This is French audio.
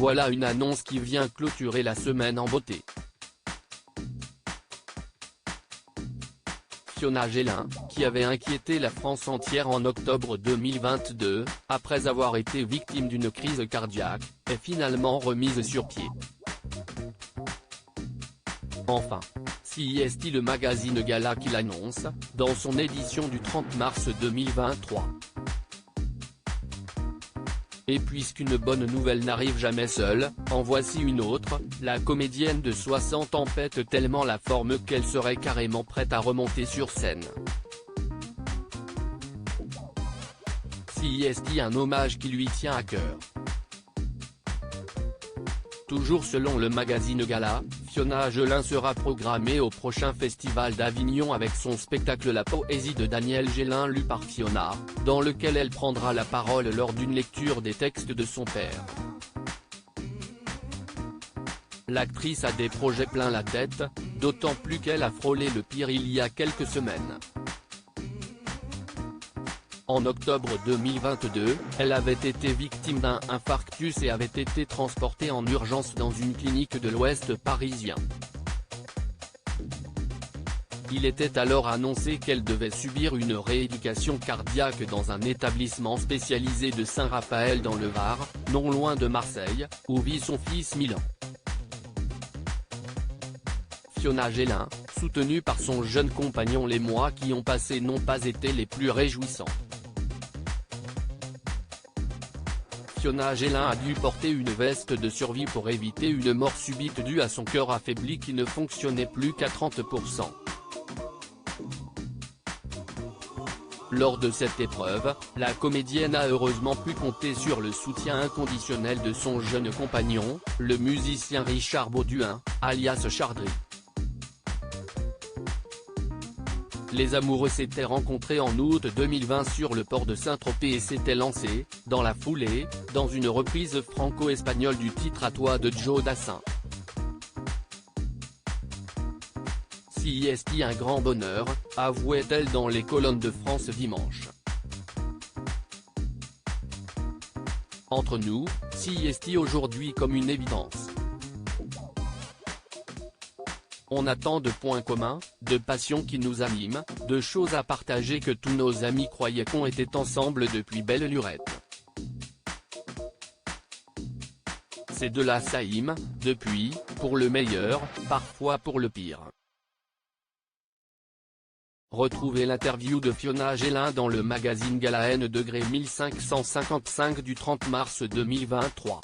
Voilà une annonce qui vient clôturer la semaine en beauté. Fiona Gélin, qui avait inquiété la France entière en octobre 2022, après avoir été victime d'une crise cardiaque, est finalement remise sur pied. Enfin, CIST, le magazine Gala qui l'annonce, dans son édition du 30 mars 2023. Et puisqu'une bonne nouvelle n'arrive jamais seule, en voici une autre, la comédienne de 60 ans pète tellement la forme qu'elle serait carrément prête à remonter sur scène. CIST, un hommage qui lui tient à cœur. Toujours selon le magazine Gala, Fiona Gélin sera programmée au prochain festival d'Avignon avec son spectacle La poésie de Daniel Gélin lu par Fiona, dans lequel elle prendra la parole lors d'une lecture des textes de son père. L'actrice a des projets plein la tête, d'autant plus qu'elle a frôlé le pire il y a quelques semaines. En octobre 2022, elle avait été victime d'un infarctus et avait été transportée en urgence dans une clinique de l'Ouest parisien. Il était alors annoncé qu'elle devait subir une rééducation cardiaque dans un établissement spécialisé de Saint-Raphaël dans le Var, non loin de Marseille, où vit son fils Milan. Fiona Gélin, soutenue par son jeune compagnon, les mois qui ont passé n'ont pas été les plus réjouissants. Fiona Gélin a dû porter une veste de survie pour éviter une mort subite due à son cœur affaibli qui ne fonctionnait plus qu'à 30%. Lors de cette épreuve, la comédienne a heureusement pu compter sur le soutien inconditionnel de son jeune compagnon, le musicien Richard Bauduin, alias Chardry. Les amoureux s'étaient rencontrés en août 2020 sur le port de Saint-Tropez et s'étaient lancés, dans la foulée, dans une reprise franco-espagnole du titre À toi de Joe Dassin. CIST, un grand bonheur, avouait-elle dans les colonnes de France dimanche. Entre nous, CIST aujourd'hui comme une évidence. On a tant de points communs, de passions qui nous animent, de choses à partager que tous nos amis croyaient qu'on était ensemble depuis belle lurette. C'est de la saïm, depuis, pour le meilleur, parfois pour le pire. Retrouvez l'interview de Fiona Gélin dans le magazine Gala N° 1555 du 30 mars 2023.